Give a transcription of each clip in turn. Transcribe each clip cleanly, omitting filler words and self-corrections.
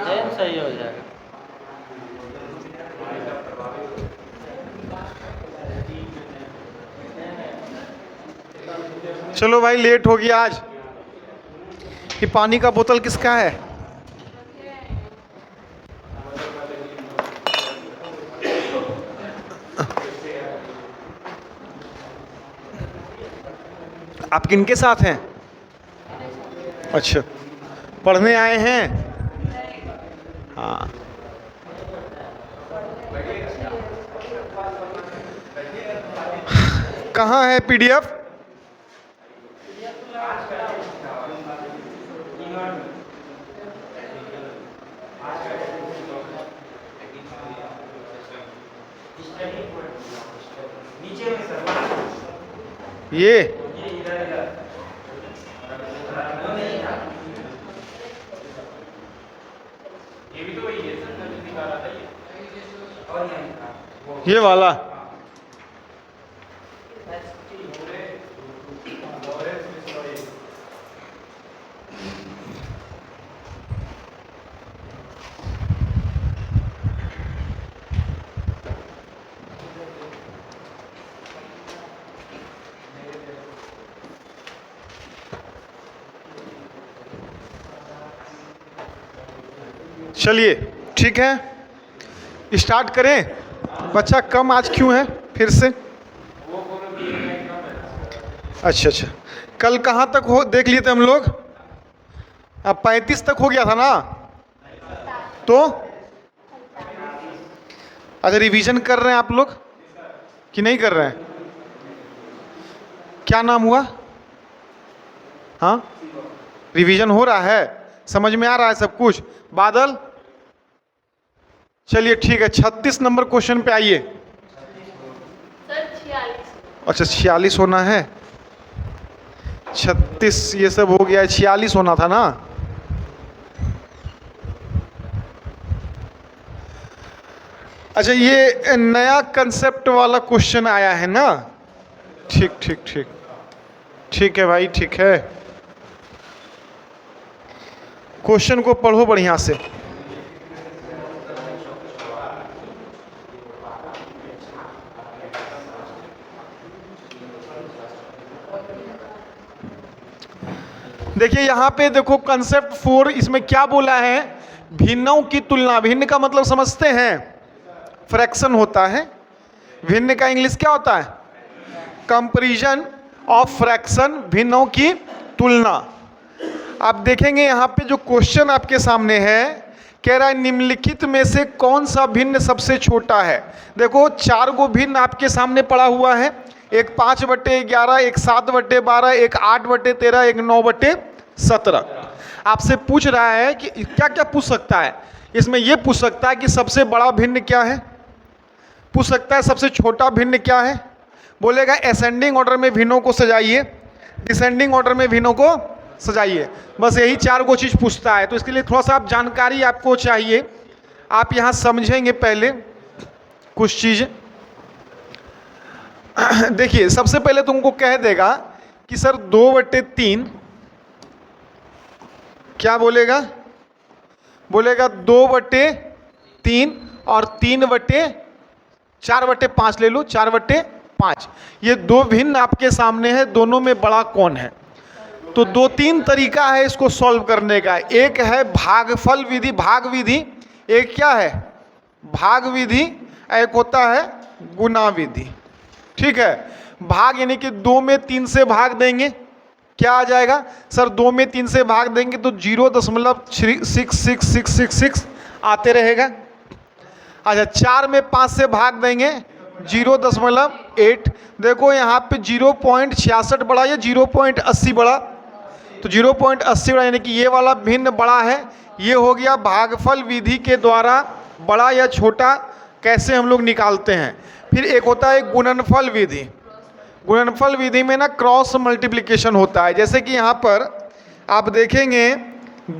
चैन सही हो जाएगा। चलो भाई, लेट हो गया आज। ये पानी का बोतल किसका है? आप किनके साथ हैं? अच्छा, पढ़ने आए हैं? हाँ। कहाँ है पीडीएफ? ये ये वाला चलिए ठीक है, स्टार्ट करें। बच्चा कम आज क्यों है फिर से? अच्छा अच्छा, कल कहाँ तक हो देख लिए थे हम लोग? अब 35 तक हो गया था ना? तो अच्छा, रिवीजन कर रहे हैं आप लोग कि नहीं कर रहे हैं? क्या नाम हुआ? हाँ, रिवीजन हो रहा है, समझ में आ रहा है सब कुछ? बादल, चलिए ठीक है, 36 नंबर क्वेश्चन पे आइए। सर 46। अच्छा 46 होना है, 36 ये सब हो गया है, 46 होना था ना? अच्छा, ये नया कंसेप्ट वाला क्वेश्चन आया है ना? ठीक ठीक ठीक, ठीक है भाई, ठीक है। क्वेश्चन को पढ़ो बढ़िया से। देखिए यहाँ पे देखो, कंसेप्ट 4, इसमें क्या बोला है? भिन्नों की तुलना। भिन्न का मतलब समझते हैं? फ्रैक्शन होता है। भिन्न का इंग्लिश क्या होता है? कंपैरिजन ऑफ फ्रैक्शन, भिन्नों की तुलना। आप देखेंगे यहाँ पे जो क्वेश्चन आपके सामने है, कह रहा है निम्नलिखित में से कौन सा भिन्न सबसे छोटा है। देखो 4 गो भिन्न आपके सामने पड़ा हुआ है, एक 5/11, एक 7/12, एक 8/13, एक 9/17। आपसे पूछ रहा है कि क्या क्या पूछ सकता है इसमें? ये पूछ सकता है कि सबसे बड़ा भिन्न क्या है, पूछ सकता है सबसे छोटा भिन्न क्या है, बोलेगा असेंडिंग ऑर्डर में भिन्नों को सजाइए, डिसेंडिंग ऑर्डर में भिन्नों को सजाइए। बस यही 4 गो चीज़ पूछता है। तो इसके लिए थोड़ा सा आप जानकारी आपको चाहिए, आप यहाँ समझेंगे पहले कुछ चीज़। देखिए सबसे पहले तुमको कह देगा कि सर 2/3, क्या बोलेगा? बोलेगा 2/3 और 4/5 ले लो, 4/5। ये 2 भिन्न आपके सामने है, दोनों में बड़ा कौन है? तो 2-3 तरीका है इसको सॉल्व करने का। एक है भागफल विधि, भाग विधि। एक क्या है? भाग विधि। एक होता है गुणा विधि। ठीक है, भाग यानी कि 2 में 3 से भाग देंगे, क्या आ जाएगा? सर 2 में 3 से भाग देंगे तो 0.6666 आते रहेगा। अच्छा 4 में 5 से भाग देंगे 0.8। देखो यहाँ पे 0.66 बड़ा या 0.80 बड़ा? तो 0.80 बड़ा, यानी कि ये वाला भिन्न बड़ा है। ये हो गया भागफल विधि के द्वारा बड़ा या छोटा कैसे हम लोग निकालते हैं। फिर एक होता है गुणनफल विधि। गुणनफल विधि में ना क्रॉस मल्टीप्लिकेशन होता है। जैसे कि यहाँ पर आप देखेंगे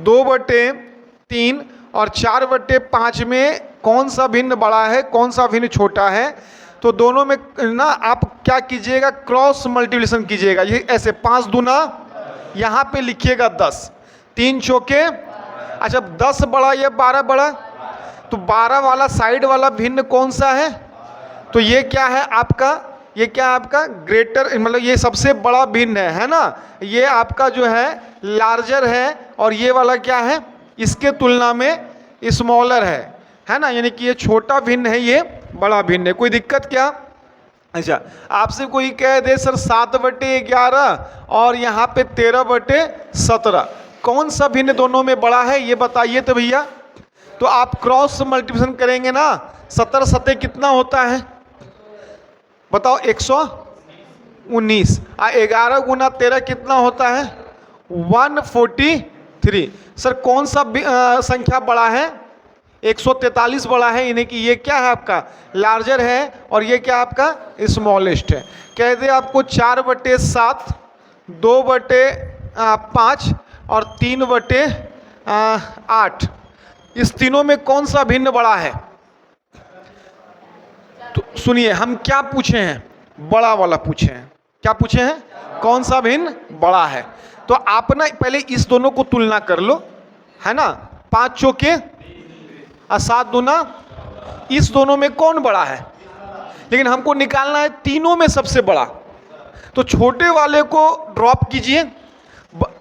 2/3 और 4/5 में कौन सा भिन्न बड़ा है, कौन सा भिन्न छोटा है। तो दोनों में ना आप क्या कीजिएगा, क्रॉस मल्टीप्लिकेशन कीजिएगा। ये ऐसे 5 दूना, यहाँ पे लिखिएगा 10, 3 चौके, अच्छा 10 बड़ा या 12 बड़ा, तो 12 वाला साइड वाला भिन्न कौन सा है? तो ये क्या है आपका, ये क्या है आपका ग्रेटर, मतलब ये सबसे बड़ा भिन्न है ना, ये आपका जो है लार्जर है, और ये वाला क्या है इसके तुलना में स्मॉलर है ना, यानी कि ये छोटा भिन्न है, ये बड़ा भिन्न है। कोई दिक्कत क्या? अच्छा, आपसे कोई कह दे सर 7/11 और यहाँ पे 13/17, कौन सा भिन्न दोनों में बड़ा है ये बताइए तो भैया। तो आप क्रॉस मल्टीप्लिकेशन करेंगे ना, 17 सत्ते कितना होता है बताओ? 119। 11 गुना 13 कितना होता है? 143। सर कौन सा संख्या बड़ा है? 143 बड़ा है, यानी कि ये क्या है आपका लार्जर है, और ये क्या आपका स्मॉलेस्ट है। कह दे आपको 4/7, 2/5 और 3/8, इस तीनों में कौन सा भिन्न बड़ा है? तो सुनिए हम क्या पूछे हैं, बड़ा वाला पूछे हैं। क्या पूछे हैं? कौन सा भिन्न बड़ा है। तो आप ना पहले इस दोनों को तुलना कर लो, है ना। 5 चौके और 7 दूना, इस दोनों में कौन बड़ा है? लेकिन हमको निकालना है तीनों में सबसे बड़ा। तो छोटे वाले को ड्रॉप कीजिए,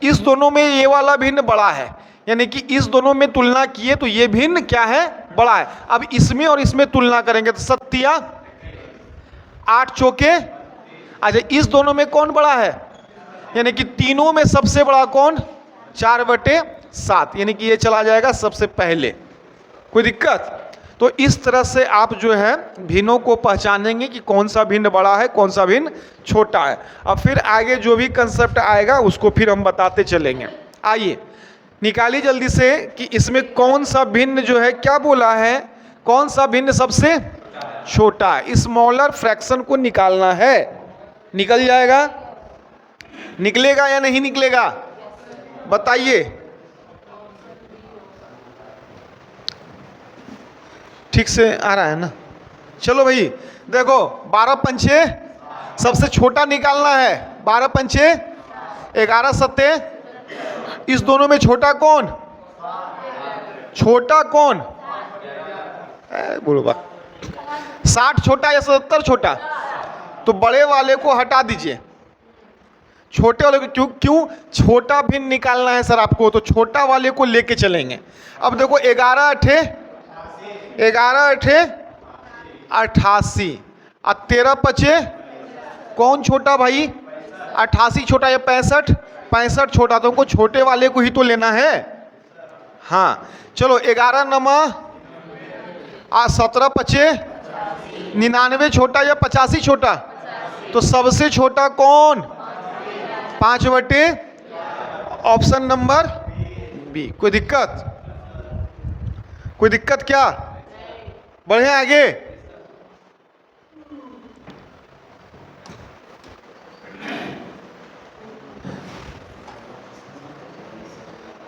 इस दोनों में ये वाला भिन्न बड़ा है, यानी कि इस दोनों में तुलना किए तो ये भिन्न क्या है? बड़ा है। अब इसमें और इसमें तुलना करेंगे तो 7 8 चौके, अच्छा इस दोनों में कौन बड़ा है? यानी कि तीनों में सबसे बड़ा कौन? 4/7, यानी कि ये चला जाएगा सबसे पहले। कोई दिक्कत? तो इस तरह से आप जो है भिन्नों को पहचानेंगे कि कौन सा भिन्न बड़ा है, कौन सा भिन्न छोटा है। अब फिर आगे जो भी कंसेप्ट आएगा उसको फिर हम बताते चलेंगे। आइए निकालिए जल्दी से कि इसमें कौन सा भिन्न जो है क्या बोला है, कौन सा भिन्न सबसे छोटा है। स्मॉलर फ्रैक्शन को निकालना है। निकल जाएगा? निकलेगा या नहीं निकलेगा बताइए। ठीक से आ रहा है ना? चलो भाई देखो, 12 पंचे सबसे छोटा निकालना है। 12 पंचे 11 सत्ते, इस दोनों में छोटा कौन? छोटा कौन? बोलो बा 60 छोटा या 70 छोटा? तो बड़े वाले को हटा दीजिए, छोटे वाले को क्यों छोटा भिन्न निकालना है सर आपको, तो छोटा वाले को लेके चलेंगे। अब देखो 11 अठे 88 और 13 पचे कौन छोटा भाई? 88 छोटा या 65 छोटा, तो हमको छोटे वाले को ही तो लेना है। हाँ चलो 11 नमा 17 पचे 99 छोटा या 85 छोटा? तो सबसे छोटा कौन? 5/, ऑप्शन नंबर बी। कोई दिक्कत? कोई दिक्कत क्या? बढ़े आगे।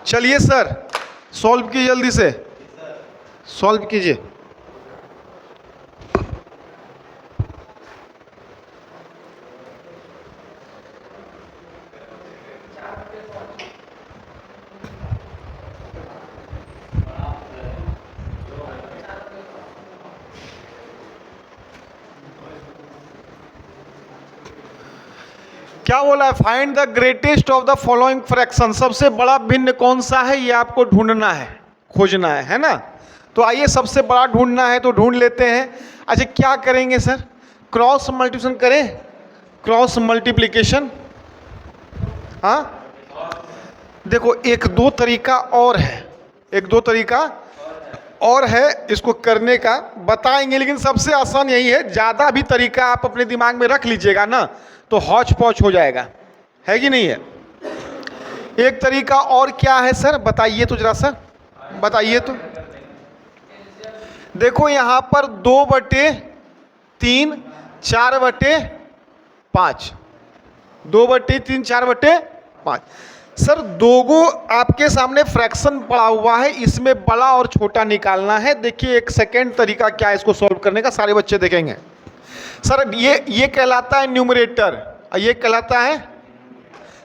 चलिए सर सॉल्व कीजिए, जल्दी से सॉल्व कीजिए। क्या बोला है? Find the greatest of the following fraction, सबसे बड़ा भिन्न कौन सा है ये आपको ढूंढना है, खोजना है ना। तो आइए सबसे बड़ा ढूंढना है तो ढूंढ लेते हैं। अच्छा क्या करेंगे सर? क्रॉस मल्टीप्लिकेशन करें? क्रॉस मल्टीप्लिकेशन, हाँ देखो एक दो तरीका और है, एक दो तरीका और है इसको करने का, बताएंगे। लेकिन सबसे आसान यही है, ज़्यादा भी तरीका आप अपने दिमाग में रख लीजिएगा ना तो हौच पौच हो जाएगा, है कि नहीं है। एक तरीका और क्या है सर बताइए तो जरा सा, बताइए तो। देखो यहाँ पर 2/3 4/5, 2/3 4/5। सर दोगो आपके सामने फ्रैक्शन पड़ा हुआ है, इसमें बड़ा और छोटा निकालना है। देखिए एक सेकेंड तरीका क्या है इसको सॉल्व करने का, सारे बच्चे देखेंगे। सर ये कहलाता है न्यूमरेटर और ये कहलाता है,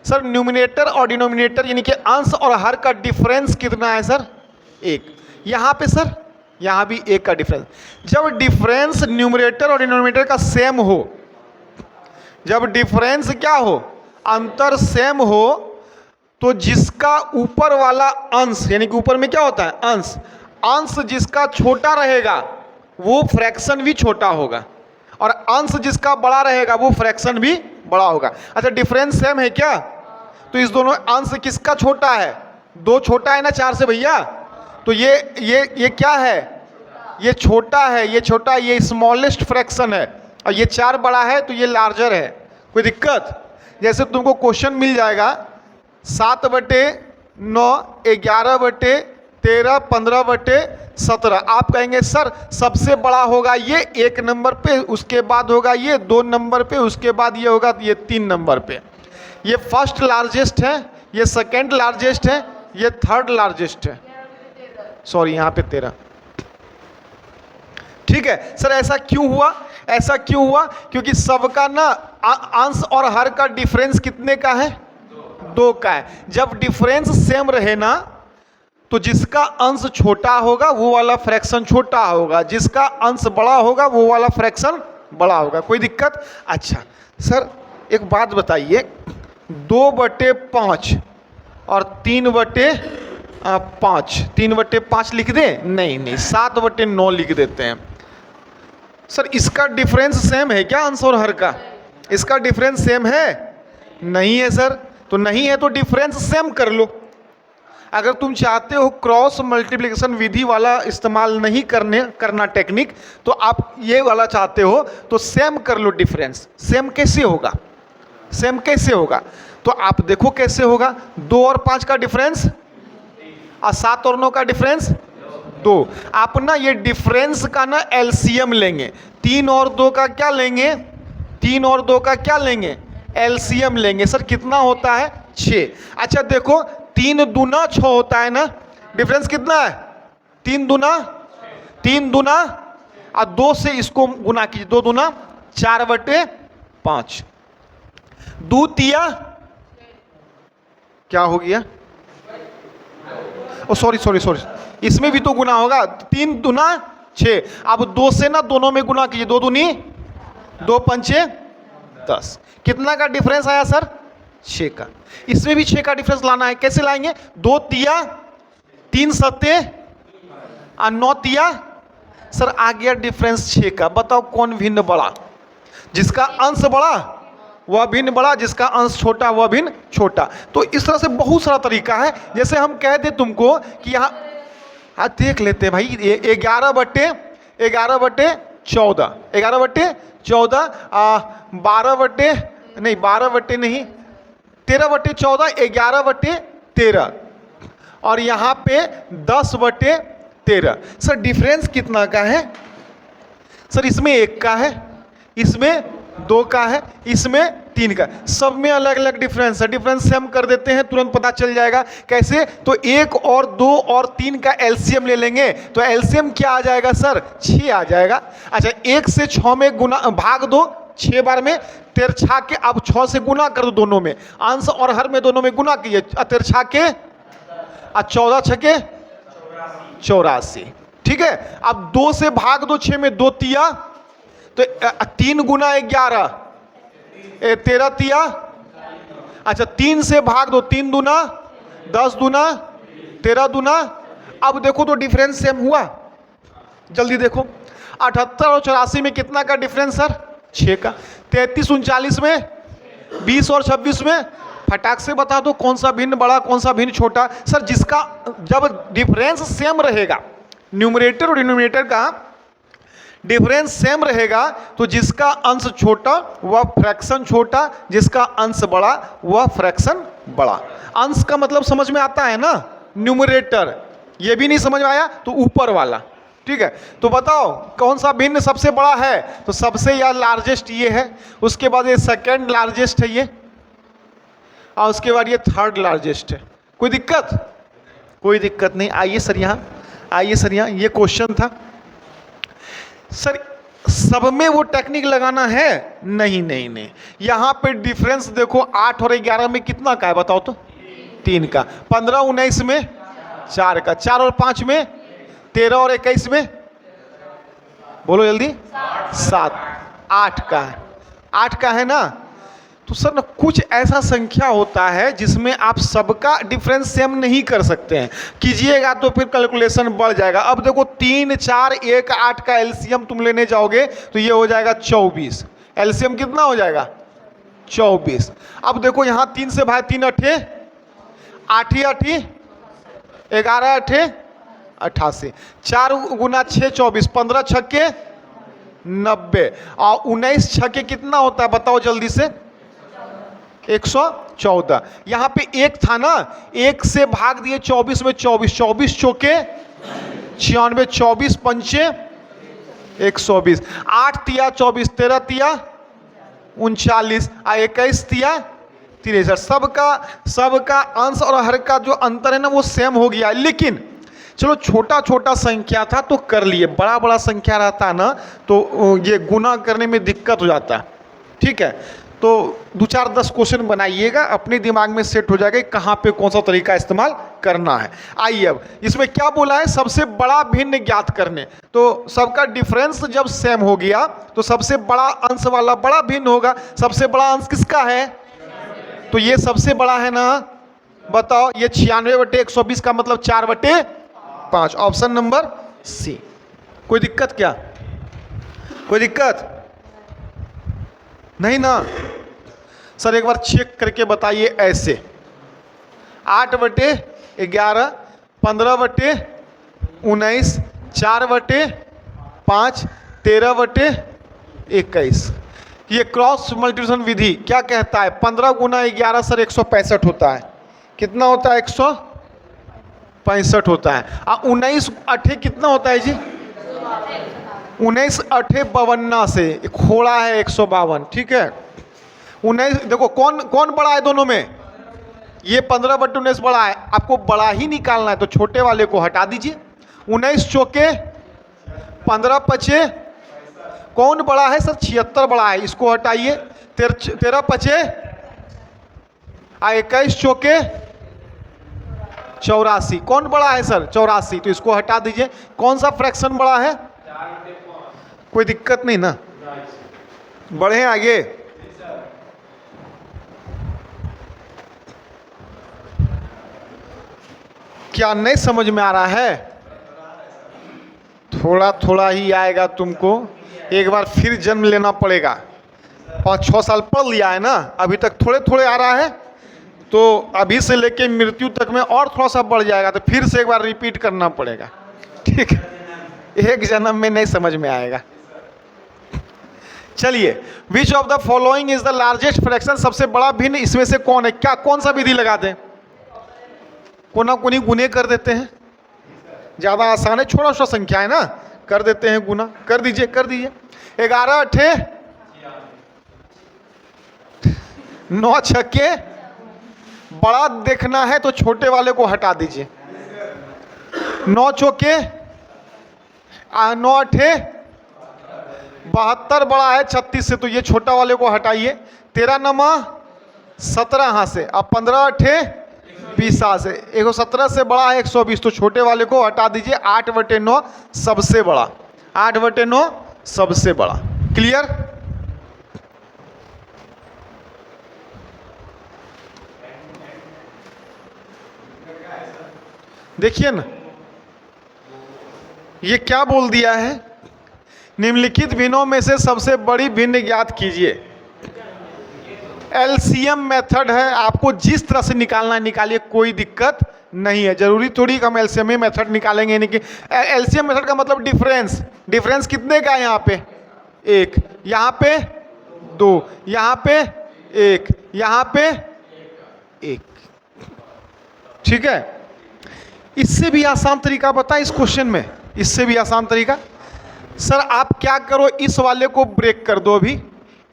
सर न्यूमिनेटर और डिनोमिनेटर यानी कि अंश और हर का डिफरेंस कितना है सर? एक। यहाँ पे सर यहाँ भी एक का डिफरेंस। जब डिफरेंस न्यूमिनेटर और डिनोमिनेटर का सेम हो, जब डिफरेंस क्या हो, अंतर सेम हो, तो जिसका ऊपर वाला अंश यानी कि ऊपर में क्या होता है अंश, अंश जिसका छोटा रहेगा वो फ्रैक्शन भी छोटा होगा, और अंश जिसका बड़ा रहेगा वो फ्रैक्शन भी बड़ा होगा। अच्छा डिफरेंस सेम है क्या? तो इस दोनों अंश किसका छोटा है? 2 छोटा है ना 4 से भैया, तो ये क्या है? ये छोटा है, ये छोटा, ये स्मॉलेस्ट फ्रैक्शन है, और ये 4 बड़ा है तो ये लार्जर है। कोई दिक्कत? जैसे तुमको क्वेश्चन मिल जाएगा 7/9, 11/13, 15/17, आप कहेंगे सर सबसे बड़ा होगा ये 1 नंबर पे, उसके बाद होगा ये 2 नंबर पे, उसके बाद ये होगा ये 3 नंबर पे। ये फर्स्ट लार्जेस्ट है, ये सेकंड लार्जेस्ट है, ये थर्ड लार्जेस्ट है। सॉरी यहाँ पे 13। ठीक है सर, ऐसा क्यों हुआ? ऐसा क्यों हुआ? क्योंकि सबका ना अंश और हर का डिफरेंस कितने का है? 2 का है। जब डिफरेंस सेम रहे ना तो जिसका अंश छोटा होगा वो वाला फ्रैक्शन छोटा होगा, जिसका अंश बड़ा होगा वो वाला फ्रैक्शन बड़ा होगा। कोई दिक्कत? अच्छा सर एक बात बताइए, 2/5 और 3/5, 3/5 लिख दें? नहीं, 7/9 लिख देते हैं। सर इसका डिफरेंस सेम है क्या अंश और हर का? इसका डिफरेंस सेम है? नहीं है सर। तो नहीं है तो डिफरेंस सेम कर लो। अगर तुम चाहते हो क्रॉस मल्टीप्लिकेशन विधि वाला इस्तेमाल नहीं करना टेक्निक, तो आप ये वाला चाहते हो तो सेम कर लो डिफरेंस। सेम कैसे होगा? सेम कैसे होगा? तो आप देखो कैसे होगा। 2 और 5 का डिफरेंस और 7 और 9 का डिफरेंस 2। आप ना ये डिफरेंस का ना एलसीएम लेंगे। 3 और 2 का क्या लेंगे? 3 और 2 का क्या लेंगे? एलसीएम लेंगे। सर कितना होता है? 6। अच्छा देखो 3 दूना 6 होता है ना, डिफरेंस कितना है? 3 दूना और 2 से इसको गुना कीजिए, 2 दूना 4/5। 2 तिया क्या हो गया? ओ सॉरी, इसमें भी तो गुना होगा। 3 दूना 6। अब 2 से ना दोनों में गुना कीजिए, 2 दूनी 2 पंचे 10। कितना का डिफरेंस आया सर? 6 का। इसमें भी 6 का डिफरेंस लाना है। कैसे लाएंगे? 2 तिया 3 सत्ते और 9 तिया। सर आ गया डिफरेंस 6 का। बताओ कौन भिन्न बड़ा? जिसका अंश बड़ा वह भिन्न बड़ा, जिसका अंश छोटा वह भिन्न छोटा। तो इस तरह से बहुत सारा तरीका है। जैसे हम कह दे तुमको कि यहाँ देख लेते हैं भाई, 11/14, 13/14, 11/13 और यहाँ पे 10/13। सर डिफरेंस कितना का है? सर इसमें 1 का है, इसमें 2 का है, इसमें 3 का। सब में अलग अलग डिफरेंस है। डिफरेंस से हम कर देते हैं, तुरंत पता चल जाएगा। कैसे? तो 1 और 2 और 3 का एलसीएम ले लेंगे, तो एलसीएम क्या आ जाएगा सर? 6 आ जाएगा। अच्छा 1 से 6 में गुना भाग दो 6 बार में, तिरछा के अब 6 से गुना कर दो दोनों में, अंश और हर में दोनों में गुना कीजिए, तिरछा के 14 छके 84। ठीक है। अब 2 से भाग दो 6 में, 2 तिया, तो 3 गुना 11, 13 तिया। अच्छा 3 से भाग दो, 3 दूना 10 दूना 13 दूना। अब देखो तो डिफरेंस सेम हुआ। जल्दी देखो 78 और 84 में कितना का डिफरेंस सर? 6 का। 33 39 में, 20 और 26 में। फटाक से बता दो कौन सा भिन्न बड़ा कौन सा भिन्न छोटा? सर जिसका जब डिफरेंस सेम रहेगा, न्यूमरेटर और डिनोमिनेटर का डिफरेंस सेम रहेगा, तो जिसका अंश छोटा वह फ्रैक्शन छोटा, जिसका अंश बड़ा वह फ्रैक्शन बड़ा। अंश का मतलब समझ में आता है ना? न्यूमरेटर। ये भी नहीं समझ में आया तो ऊपर वाला। ठीक है। तो बताओ कौन सा भिन्न सबसे बड़ा है? तो सबसे या लार्जेस्ट ये है, उसके बाद ये सेकंड लार्जेस्ट है ये, और उसके बाद ये थर्ड लार्जेस्ट है। कोई दिक्कत? कोई दिक्कत नहीं। आइए सर यहाँ, ये क्वेश्चन था सर। सब में वो टेक्निक लगाना है? नहीं नहीं नहीं। यहाँ पे डिफरेंस देखो 8 और 11 में कितना का है बताओ तो? 3 का। 15 19 में 4 का। 4 और 5 में 13 और 21 में बोलो जल्दी 7। 8 का है। 8 का है ना? तो सर ना कुछ ऐसा संख्या होता है जिसमें आप सबका डिफरेंस सेम नहीं कर सकते हैं, कीजिएगा तो फिर कैलकुलेशन बढ़ जाएगा। अब देखो 3 4 1 8 का एलसीएम तुम लेने जाओगे तो ये हो जाएगा 24। एलसीएम कितना हो जाएगा? 24। अब देखो यहाँ 3 से भाई 3 अठे 8 8 11 अठे 88। 4 गुना 6 24। 15 छक्के 90 और 19 छक्के कितना होता है बताओ जल्दी से? 114। यहाँ पे 1 था ना, 1 से भाग दिए 24 में 24। 24 चौके 96। 24 पंचे 120। 8 तिया 24। 13 तिया 39 और 21 तिया 63। सबका अंश और हर का जो अंतर है ना वो सेम हो गया। लेकिन चलो छोटा छोटा संख्या था तो कर लिए, बड़ा बड़ा संख्या रहता है ना तो ये गुना करने में दिक्कत हो जाता है। ठीक है, तो 2 4 10 क्वेश्चन बनाइएगा, अपने दिमाग में सेट हो जाएगा कहाँ पे कौन सा तरीका इस्तेमाल करना है। आइए अब इसमें क्या बोला है? सबसे बड़ा भिन्न ज्ञात करने। तो सबका डिफरेंस जब सेम हो गया तो सबसे बड़ा अंश वाला बड़ा भिन्न होगा। सबसे बड़ा अंश किसका है? तो ये सबसे बड़ा है ना, बताओ। ये 96/120 का मतलब 4/5। Option number C. कोई दिक्कत क्या? कोई दिक्कत नहीं ना? सर एक बार चेक करके बताइए ऐसे। 8/11 15/19 4/5 13/21। ये क्रॉस मल्टीप्लिकेशन विधि क्या कहता है? 15 गुना 11 सर 165 होता है। कितना होता है? 165 होता है। और 19 अठे कितना होता है जी? 19 अठे 52 से खोड़ा है 152। ठीक है, 19 देखो कौन बड़ा है दोनों में? ये 15/19 बड़ा है। आपको बड़ा ही निकालना है तो छोटे वाले को हटा दीजिए। 19 चौके 15 पचे कौन बड़ा है सर? 76 बड़ा है, इसको हटाइए। 13 पचे 21 चौके 84 कौन बड़ा है सर? 84, तो इसको हटा दीजिए। कौन सा फ्रैक्शन बड़ा है? कोई दिक्कत नहीं ना? बढ़े आगे। क्या नहीं समझ में आ रहा है? थोड़ा थोड़ा ही आएगा तुमको, एक बार फिर जन्म लेना पड़ेगा। 5-6 साल पढ़ लिया है ना, अभी तक थोड़े थोड़े आ रहा है, तो अभी से लेके मृत्यु तक में और थोड़ा सा बढ़ जाएगा, तो फिर से एक बार रिपीट करना पड़ेगा। ठीक है, एक जन्म में नहीं समझ में आएगा। चलिए, which of the following is the largest fraction? सबसे बड़ा भिन्न इसमें से कौन है? क्या कौन सा विधि लगा दें? कोना कोनी गुने कर देते हैं, ज्यादा आसान है। छोटा सा संख्या है ना, कर देते हैं गुना। कर दीजिए 11 अठे 9 छक्के। बड़ा देखना है तो छोटे वाले को हटा दीजिए। 9 चौके 9 अठे 72 बड़ा है 36 से, तो ये छोटा वाले को हटाइए। 13 नमा 17 यहाँ से, अब 15 अठे 20 से। 117 से बड़ा है 120, तो छोटे वाले को हटा दीजिए। 8/9 सबसे बड़ा। 8/9 सबसे बड़ा। क्लियर? देखिए ना, ये क्या बोल दिया है? निम्नलिखित भिन्नों में से सबसे बड़ी भिन्न ज्ञात कीजिए। एलसीएम मेथड है, आपको जिस तरह से निकालना है निकालिए, कोई दिक्कत नहीं है। जरूरी थोड़ी कि हम एलसीएम मेथड निकालेंगे, नहीं कि एलसीएम मेथड का मतलब डिफरेंस कितने का है? यहाँ पे 1, यहाँ पे 2, यहाँ पे 1, यहाँ पे 1। ठीक है, इससे भी आसान तरीका बताएं इस क्वेश्चन में, इससे भी आसान तरीका। सर आप क्या करो, इस वाले को ब्रेक कर दो, अभी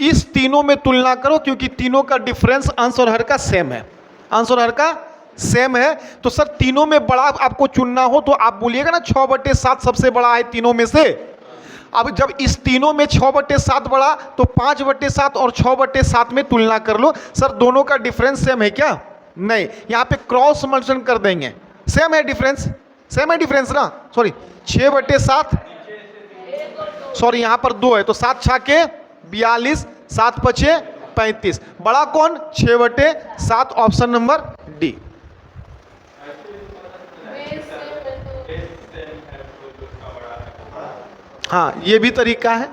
इस तीनों में तुलना करो, क्योंकि तीनों का डिफरेंस अंश और हर का सेम है। अंश और हर का सेम है, तो सर तीनों में बड़ा आपको चुनना हो तो आप बोलिएगा ना 6/7 सबसे बड़ा है तीनों में से। अब जब इस तीनों में 6/7 बड़ा तो 5/7 और 6/7 में तुलना कर लो। सर दोनों का डिफरेंस सेम है क्या? नहीं, यहाँ पे क्रॉस मल्टीप्लिकेशन कर देंगे। सेम है डिफरेंस, सेम है डिफरेंस ना, सॉरी 6/7, सॉरी यहाँ पर 2 है तो 7 छाके 42, 7 पचे 35। बड़ा कौन? 6/7, ऑप्शन नंबर डी। हाँ ये भी तरीका है,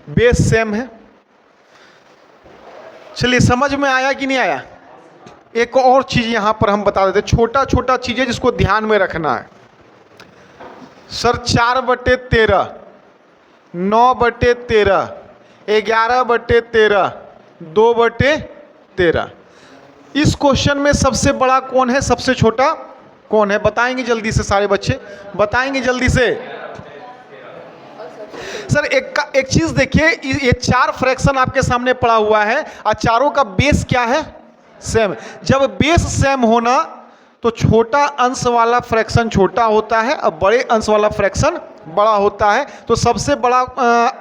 बेस सेम है। चलिए समझ में आया कि नहीं आया? एक और चीज यहां पर हम बता देते, छोटा छोटा चीजें जिसको ध्यान में रखना है। सर 4/13, 9/13, 11/13, 2/13, इस क्वेश्चन में सबसे बड़ा कौन है, सबसे छोटा कौन है? बताएंगे जल्दी से सारे बच्चे, बताएंगे जल्दी से। सर एक चीज देखिए, ये 4 फ्रैक्शन आपके सामने पड़ा हुआ है और चारों का बेस क्या है? सेम। जब बेस सेम होना तो छोटा अंश वाला फ्रैक्शन छोटा होता है और बड़े अंश वाला फ्रैक्शन बड़ा होता है। तो सबसे बड़ा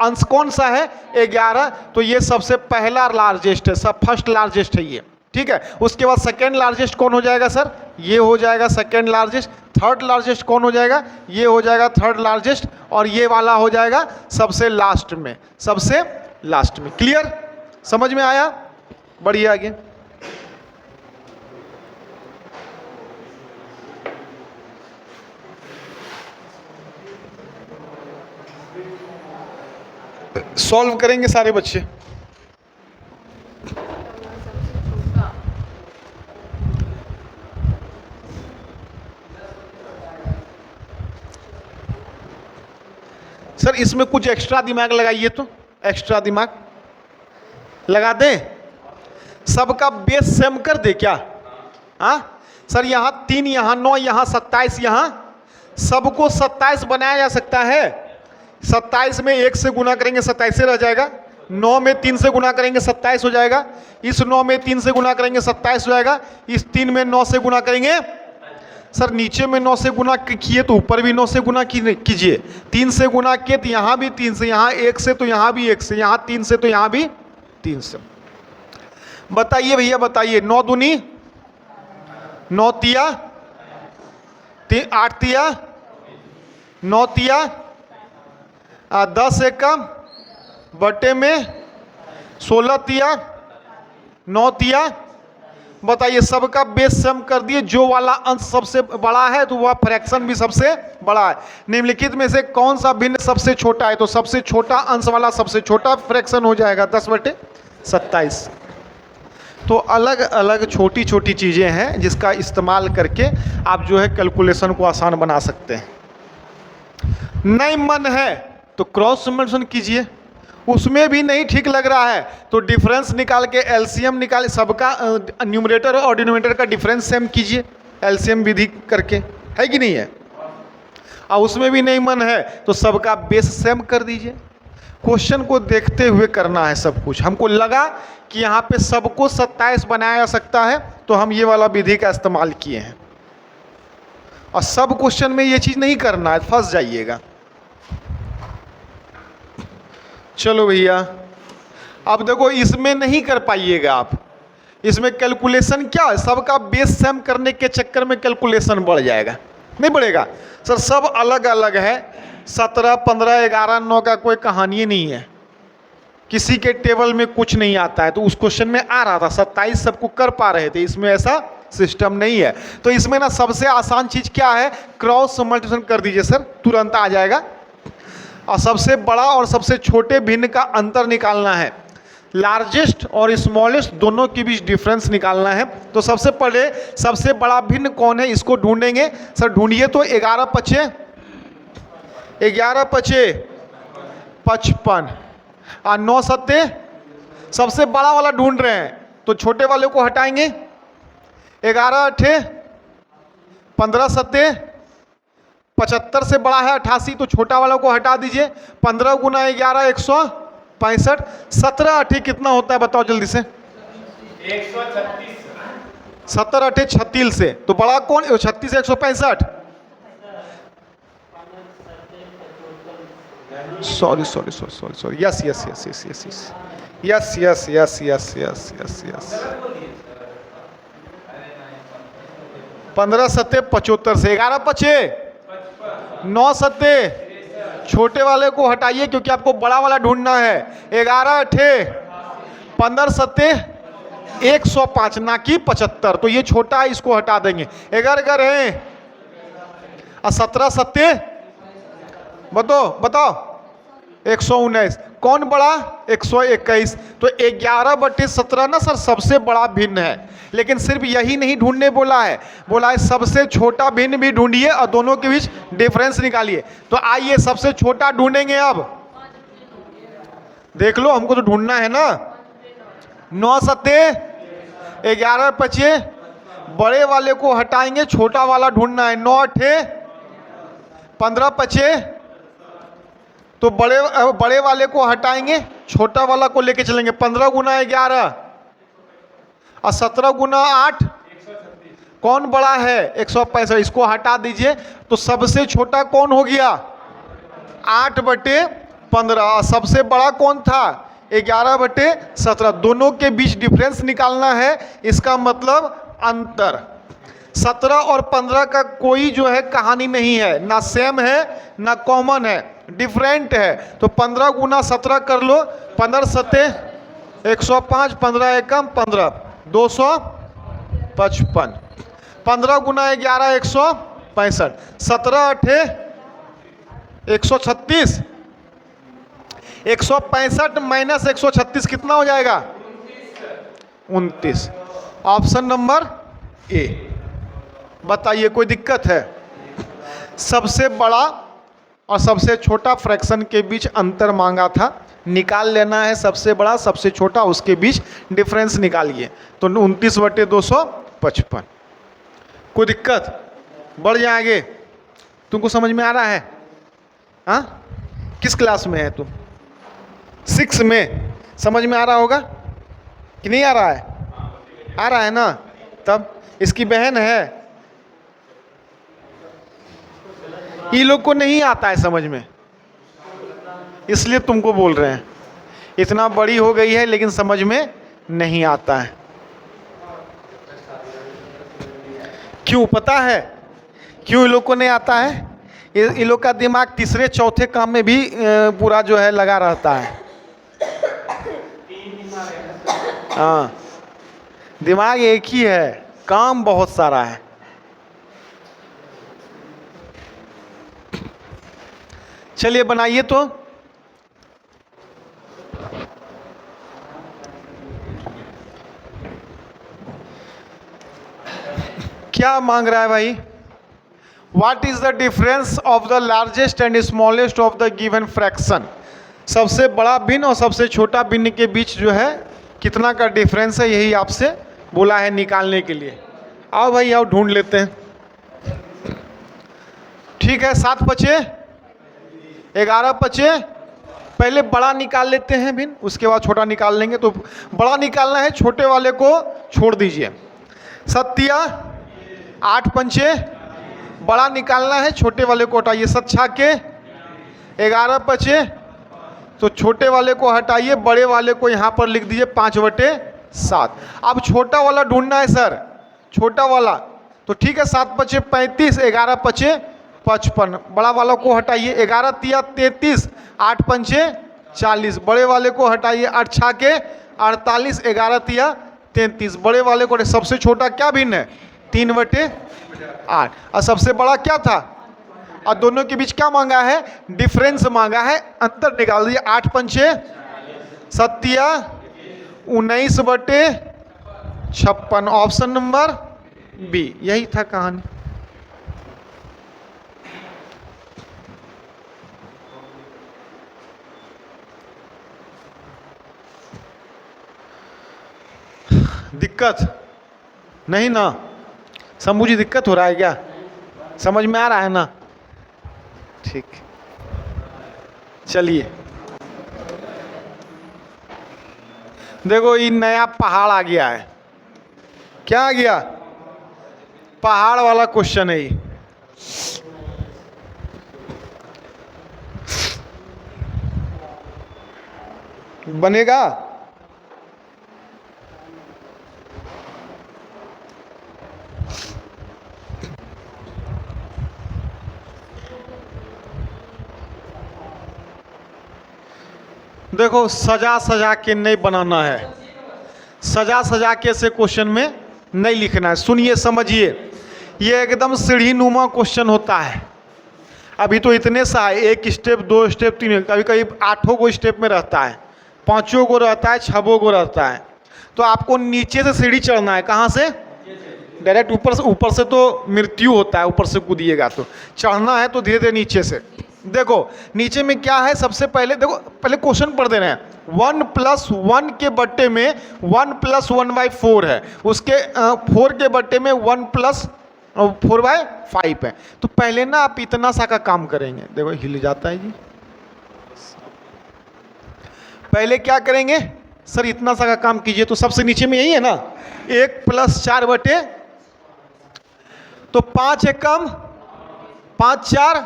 अंश कौन सा है? 11। तो ये सबसे पहला लार्जेस्ट है, सब फर्स्ट लार्जेस्ट है ये, ठीक है। उसके बाद सेकेंड लार्जेस्ट कौन हो जाएगा सर? ये हो जाएगा सेकेंड लार्जेस्ट। थर्ड लार्जेस्ट कौन हो जाएगा? ये हो जाएगा थर्ड लार्जेस्ट। और ये वाला हो जाएगा सबसे लास्ट में, सबसे लास्ट में। क्लियर? समझ में आया? बढ़िया, आगे। सॉल्व करेंगे सारे बच्चे। सर इसमें कुछ एक्स्ट्रा दिमाग लगाइए, तो एक्स्ट्रा दिमाग लगा दें। सबका बेस सेम कर दे क्या? हाँ सर, यहाँ 3, यहाँ 9, यहाँ 27, यहाँ सबको 27 बनाया जा सकता है। 27 में 1 से गुना करेंगे 27 रह जाएगा, 9 में 3 से गुना करेंगे 27 हो जाएगा, इस 9 में 3 से गुना करेंगे 27 हो जाएगा, इस 3 में 9 से गुना करेंगे। सर नीचे में 9 से गुना किए तो ऊपर भी 9 से गुना कीजिए। 3 से गुना किए तो यहाँ भी 3 से, यहाँ 1 से तो यहाँ भी 1 से, यहाँ 3 से तो यहाँ भी 3 से। बताइए भैया बताइए, 9 दूनी 9 तिया 8 तिया 9 तिया 10 एकम बटे में 16 तिया 9 तिया। बताइए सबका बेस सम कर दिए, जो वाला अंश सबसे बड़ा है तो वह फ्रैक्शन भी सबसे बड़ा है। निम्नलिखित में से कौन सा भिन्न सबसे छोटा है? तो सबसे छोटा अंश वाला सबसे छोटा फ्रैक्शन हो जाएगा 10/27। तो अलग अलग छोटी छोटी चीज़ें हैं जिसका इस्तेमाल करके आप जो है कैलकुलेशन को आसान बना सकते हैं। नहीं मन है तो क्रॉस मल्टीप्लिकेशन कीजिए, उसमें भी नहीं ठीक लग रहा है तो डिफरेंस निकाल के एलसीएम निकाल, सबका न्यूमरेटर और डिनोमिनेटर का डिफरेंस सेम कीजिए एलसीएम विधि करके, है कि नहीं है? और उसमें भी नहीं मन है तो सबका बेस सेम कर दीजिए। क्वेश्चन को देखते हुए करना है सब कुछ। हमको लगा कि यहाँ पे सबको 27 बनाया जा सकता है तो हम ये वाला विधि का इस्तेमाल किए हैं, और सब क्वेश्चन में ये चीज़ नहीं करना है, फंस जाइएगा। चलो भैया, अब देखो इसमें नहीं कर पाइएगा आप, इसमें कैलकुलेशन क्या है, सबका बेस सेम करने के चक्कर में कैलकुलेशन बढ़ जाएगा। नहीं बढ़ेगा सर, सब अलग अलग है, 17, 15, 11, 9 का कोई कहानी नहीं है, किसी के टेबल में कुछ नहीं आता है। तो उस क्वेश्चन में आ रहा था 27 सबको कर पा रहे थे, इसमें ऐसा सिस्टम नहीं है। तो इसमें ना सबसे आसान चीज़ क्या है, क्रॉस मल्टीप्लिकेशन कर दीजिए सर, तुरंत आ जाएगा। और सबसे बड़ा और सबसे छोटे भिन्न का अंतर निकालना है, लार्जेस्ट और स्मॉलेस्ट दोनों के बीच डिफरेंस निकालना है। तो सबसे पहले सबसे बड़ा भिन्न कौन है इसको ढूंढेंगे। सर ढूंढिए तो 11 पचे 55 और 9 सत्ते, सबसे बड़ा वाला ढूंढ रहे हैं तो छोटे वाले को हटाएंगे। 11 अठे 15 सत्ते 75 से बड़ा है 88, तो छोटा वाला को हटा दीजिए। 15 गुना 11 165, 17 अठे कितना होता है बताओ जल्दी से? 136। 17 अठे 36 से, तो बड़ा कौन? 36 से 165, sorry sorry sorry sorry sorry, yes yes yes yes yes yes yes yes yes yes yes yes yes 15 सत्ते 75 से 11 पचे 9 सत्ते, छोटे वाले को हटाइए क्योंकि आपको बड़ा वाला ढूंढना है। 11 अठे 15 सत्ते 105 ना कि 75, तो ये छोटा है, इसको हटा देंगे। 11 है और 17 सत्ते बताओ बताओ 119, कौन बड़ा 121, तो 11/17 ना सर सबसे बड़ा भिन्न है। लेकिन सिर्फ यही नहीं ढूंढने बोला है, बोला है सबसे छोटा भिन्न भी ढूंढिए और दोनों के बीच डिफरेंस निकालिए। तो आइए सबसे छोटा ढूंढेंगे। अब देख लो, हमको तो ढूंढना है ना। 9 सत्ते 11 पचे, बड़े वाले को हटाएंगे, छोटा वाला ढूंढना है। 9 अठे 15 पचे, तो बड़े वाले को हटाएंगे, छोटा वाला को लेके चलेंगे। 15 गुना 11 और 17 गुना 8, कौन बड़ा है 165, इसको हटा दीजिए। तो सबसे छोटा कौन हो गया 8/15 और सबसे बड़ा कौन था 11/17। दोनों के बीच डिफरेंस निकालना है, इसका मतलब अंतर। 17 और 15 का कोई जो है कहानी नहीं है, ना सेम है ना कॉमन है, डिफरेंट है। तो 15 गुना 17 कर लो, 15 सत्ते 105, 15 एकम 15 255, 15 गुना 11 165, 17 अठे 136, 165 माइनस 136 कितना हो जाएगा 29। Option number A. बताइए कोई दिक्कत है? सबसे बड़ा और सबसे छोटा फ्रैक्शन के बीच अंतर मांगा था, निकाल लेना है सबसे बड़ा सबसे छोटा, उसके बीच डिफरेंस निकालिए। तो 29/255। कोई दिक्कत? बढ़ जाएंगे। तुमको समझ में आ रहा है? हाँ, किस क्लास में है तुम? 6 में। समझ में आ रहा होगा कि नहीं आ रहा है? आ रहा है ना। तब इसकी बहन है, ये लोग को नहीं आता है समझ में, इसलिए तुमको बोल रहे हैं। इतना बड़ी हो गई है लेकिन समझ में नहीं आता है। क्यों पता है? क्यों ये लोग को नहीं आता है? ये लोग का दिमाग तीसरे चौथे काम में भी पूरा जो है लगा रहता है। हाँ, दिमाग एक ही है, काम बहुत सारा है। चलिए बनाइए। तो क्या मांग रहा है भाई? What is the difference of the largest and smallest of the given fraction? सबसे बड़ा भिन्न और सबसे छोटा भिन्न के बीच जो है कितना का डिफरेंस है, यही आपसे बोला है निकालने के लिए। आओ भाई आओ, ढूंढ लेते हैं। ठीक है, 7 पचे 11 पचे, पहले बड़ा निकाल लेते हैं भिन्न, उसके बाद छोटा निकाल लेंगे। तो बड़ा निकालना है, छोटे वाले को छोड़ दीजिए। 7 8 पंचे, बड़ा निकालना है, छोटे वाले को हटाइए। 7 छाके 11 पचे, तो छोटे वाले को हटाइए, बड़े वाले को यहाँ पर लिख दीजिए 5/7। अब छोटा वाला ढूंढना है सर, छोटा वाला। तो ठीक है, 7 पचे 35, 11 पचे 55, बड़ा वाला को हटाइए। 11 तिया 33, 8 पंचे 40, बड़े वाले को हटाइए। 8 छाके 48, 11 तिया 33, बड़े वाले को। सबसे छोटा क्या भिन्न है 3/8, और सबसे बड़ा क्या था? और दोनों के बीच क्या मांगा है? डिफरेंस मांगा है, अंतर निकाल दिया। 8 पंचे 7 19/56। ऑप्शन नंबर बी, यही था कहानी। दिक्कत नहीं ना? शंभू जी दिक्कत हो रहा है क्या? समझ में आ रहा है ना? ठीक, चलिए। देखो ये नया पहाड़ आ गया है। क्या आ गया? पहाड़ वाला क्वेश्चन है ये। बनेगा? देखो, सजा सजा के नहीं बनाना है, सजा सजा के से क्वेश्चन में नहीं लिखना है। सुनिए समझिए, ये एकदम सीढ़ी नुमा क्वेश्चन होता है। अभी तो इतने सा है, 1 स्टेप 2 स्टेप 3, कभी कभी 8 गो स्टेप में रहता है, 5 गो रहता है, 6 गो रहता है। तो आपको नीचे से सीढ़ी चढ़ना है। कहाँ से? डायरेक्ट ऊपर से तो मृत्यु होता है, ऊपर से कूदिएगा तो। चढ़ना है तो धीरे धीरे नीचे से। देखो नीचे में क्या है, सबसे पहले देखो, पहले क्वेश्चन पढ़ दे रहे हैं। 1 + 1 के बट्टे में 1 + 1/4 है, उसके 4 के बट्टे में 1 + 4/5 है। तो पहले ना आप इतना सा का काम करेंगे। देखो हिल जाता है जी। पहले क्या करेंगे सर, इतना सा का काम कीजिए। तो सबसे नीचे में यही है ना, 1 + 4 बटे, तो 5 एकम 5 4,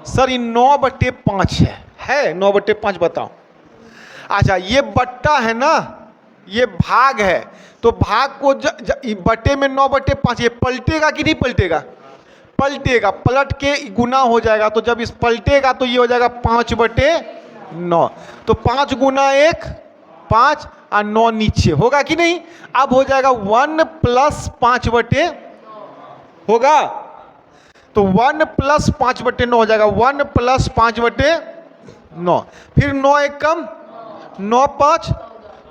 सर ये 9/5 है 9/5 बताओ। अच्छा ये बट्टा है ना, ये भाग है, तो भाग को बट्टे में 9/5, ये पलटेगा कि नहीं पलटेगा? पलटेगा, पलट के गुना हो जाएगा। तो जब इस पलटेगा तो ये हो जाएगा 5/9। तो 5 गुना 1 5 और 9 नीचे होगा कि नहीं? अब हो जाएगा 1 + 5/, होगा तो 1 + 5/9 हो जाएगा, 1 + 5/9। फिर 9 एकम 9 5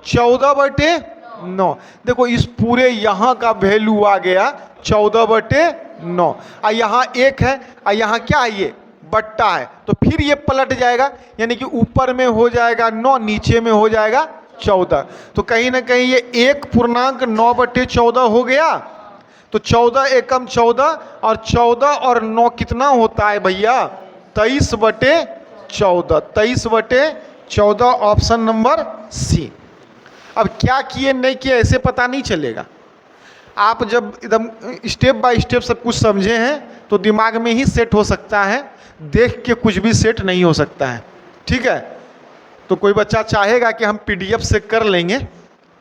14/9। देखो इस पूरे यहाँ का वैल्यू आ गया 14/9। और यहाँ 1 है और यहाँ क्या है, ये बट्टा है। तो फिर ये पलट जाएगा, यानी कि ऊपर में हो जाएगा 9, नीचे में हो जाएगा 14। तो कहीं ना कहीं ये 1.9/14 हो गया। तो 14 एकम 14 और 14 और 9 कितना होता है भैया? 23/14। 23/14 ऑप्शन नंबर सी। अब क्या किए नहीं किए ऐसे पता नहीं चलेगा। आप जब एकदम स्टेप बाय स्टेप सब कुछ समझे हैं तो दिमाग में ही सेट हो सकता है, देख के कुछ भी सेट नहीं हो सकता है। ठीक है, तो कोई बच्चा चाहेगा कि हम PDF से कर लेंगे,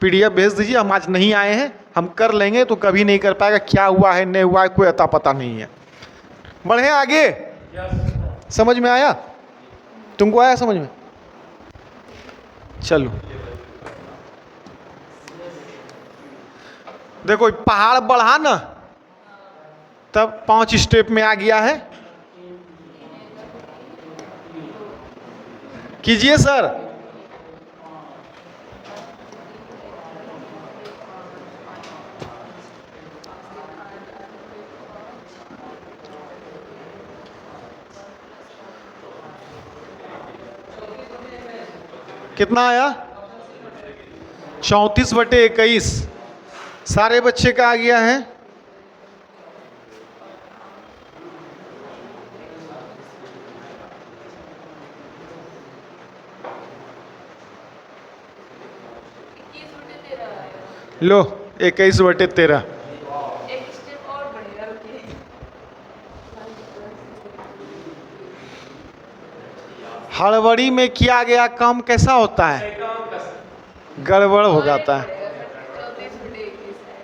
PDF भेज दीजिए, हम आज नहीं आए हैं, हम कर लेंगे, तो कभी नहीं कर पाएगा। क्या हुआ है नहीं हुआ है कोई अता पता नहीं है। बढ़े आगे। समझ में आया? तुमको आया समझ में? चलो देखो, पहाड़ बढ़ा ना तब 5 स्टेप में आ गया है। कीजिए सर। कितना आया? 34/21। सारे बच्चे का आ गया है। लो 21/13। एक स्टेप और बढ़ेगा, रुकिए। हड़बड़ी में किया गया काम कैसा होता है? गड़बड़ हो जाता है। 34/21 है।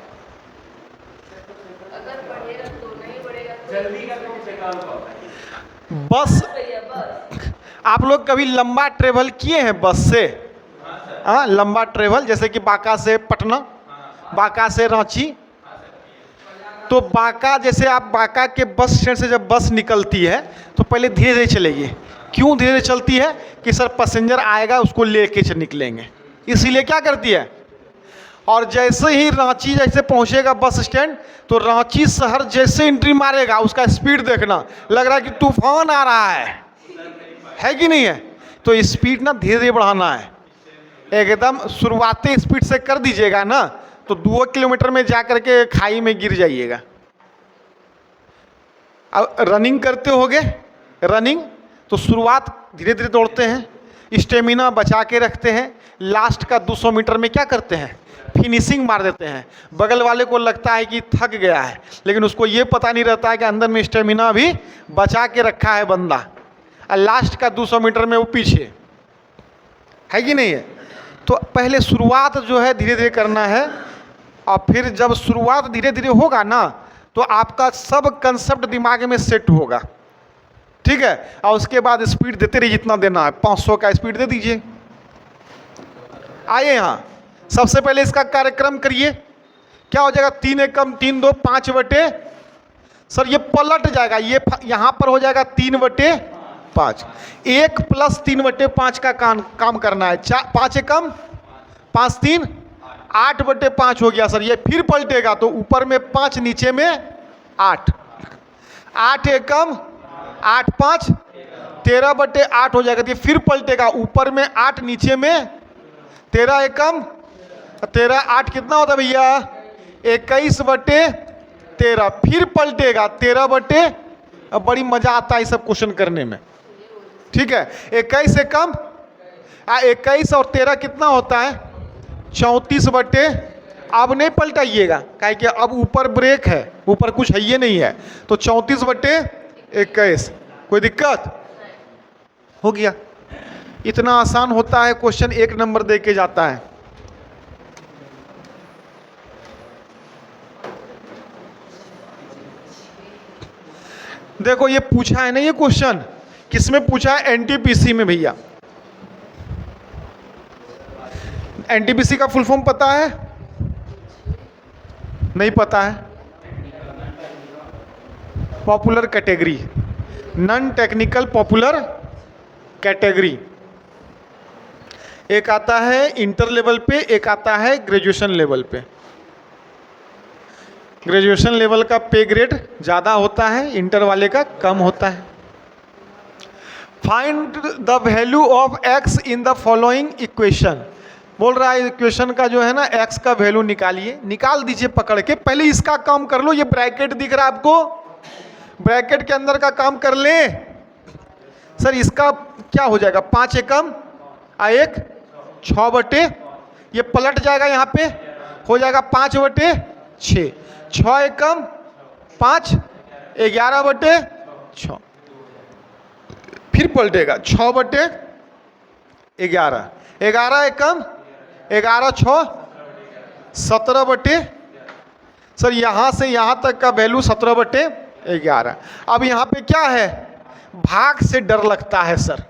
अगर बढ़ेगा तो नहीं बढ़ेगा तो जल्दी का तो काम होता है। बस भैया बस। आप लोग कभी लंबा ट्रेवल किए हैं बस से? हाँ, लंबा ट्रेवल, जैसे कि बांका से पटना, बांका से रांची। तो बांका, जैसे आप बांका के बस स्टैंड से जब बस निकलती है तो पहले धीरे धीरे चलेगी। क्यों धीरे चलती है? कि सर पैसेंजर आएगा उसको लेके निकलेंगे, इसीलिए क्या करती है। और जैसे ही रांची जैसे पहुंचेगा बस स्टैंड, तो रांची शहर जैसे एंट्री मारेगा उसका स्पीड देखना, लग रहा है कि तूफान आ रहा है कि नहीं है? तो स्पीड ना धीरे धीरे बढ़ाना है। एकदम शुरुआती स्पीड से कर दीजिएगा ना तो 2 किलोमीटर में जा करके खाई में गिर जाइएगा। अब रनिंग करते होगे, रनिंग तो शुरुआत धीरे धीरे दौड़ते हैं, स्टेमिना बचा के रखते हैं, लास्ट का 200 मीटर में क्या करते हैं? फिनिशिंग मार देते हैं। बगल वाले को लगता है कि थक गया है, लेकिन उसको ये पता नहीं रहता है कि अंदर में स्टेमिना भी बचा के रखा है बंदा, और लास्ट का 200 मीटर में वो पीछे है कि नहीं है? तो पहले शुरुआत जो है धीरे धीरे करना है, और फिर जब शुरुआत धीरे धीरे होगा ना तो आपका सब कंसेप्ट दिमाग में सेट होगा, ठीक है। और उसके बाद स्पीड देते रहिए जितना देना है, 500 का स्पीड दे दीजिए। आइए यहाँ सबसे पहले इसका कार्यक्रम करिए। क्या हो जाएगा, 3 एकम 3 2 5 बटे, सर ये पलट जाएगा, ये यहाँ पर हो जाएगा 3 बटे 5। 1 + 3 बटे 5 का काम करना है। 5 एकम 5 3 8 बटे 5 हो गया सर। ये फिर पलटेगा तो ऊपर में 5 नीचे में 8। 8 एकम 8 5 13 बटे 8 हो जाएगा। तो ये फिर पलटेगा, ऊपर में 8 नीचे में 13 एकम 13 8 कितना होता है भैया, 21 बटे 13। फिर पलटेगा 13 बटे, अब बड़ी मजा आता है ये सब क्वेश्चन करने में, ठीक है। 21 एकम 21 और 13 कितना होता है, 34 बटे। अब नहीं पलटाइएगा, काहे कि अब ऊपर ब्रेक है, ऊपर कुछ है ये नहीं है, तो 34 बटे 21। कोई दिक्कत हो गया। इतना आसान होता है क्वेश्चन, 1 नंबर दे के जाता है। देखो ये पूछा है ना, ये क्वेश्चन किसमें पूछा है, एनटीपीसी में भैया। एनटीपीसी का फुल फॉर्म पता है, नहीं पता है, popular category, non technical popular category. एक आता है इंटर लेवल पे, एक आता है ग्रेजुएशन लेवल पे। ग्रेजुएशन लेवल का पे ग्रेड ज़्यादा होता है, इंटर वाले का कम होता है। Find the value of x in the following equation. बोल रहा है इक्वेशन का जो है ना x का वैल्यू निकालिए, निकाल दीजिए पकड़ के। पहले इसका काम कर लो, ये ब्रैकेट दिख रहा है आपको, ब्रैकेट के अंदर का काम कर ले। सर इसका क्या हो जाएगा, 5 एकम 1 6 बटे, ये पलट जाएगा यहाँ पे, हो जाएगा 5 बटे 6। 6 एकम 5 11 बटे 6, फिर पलटेगा 6 बटे 11। 11 एकम 11 6 17 बटे, सर यहाँ से यहाँ तक का वैल्यू 17 बटे 11। अब यहाँ पे क्या है, भाग से डर लगता है सर,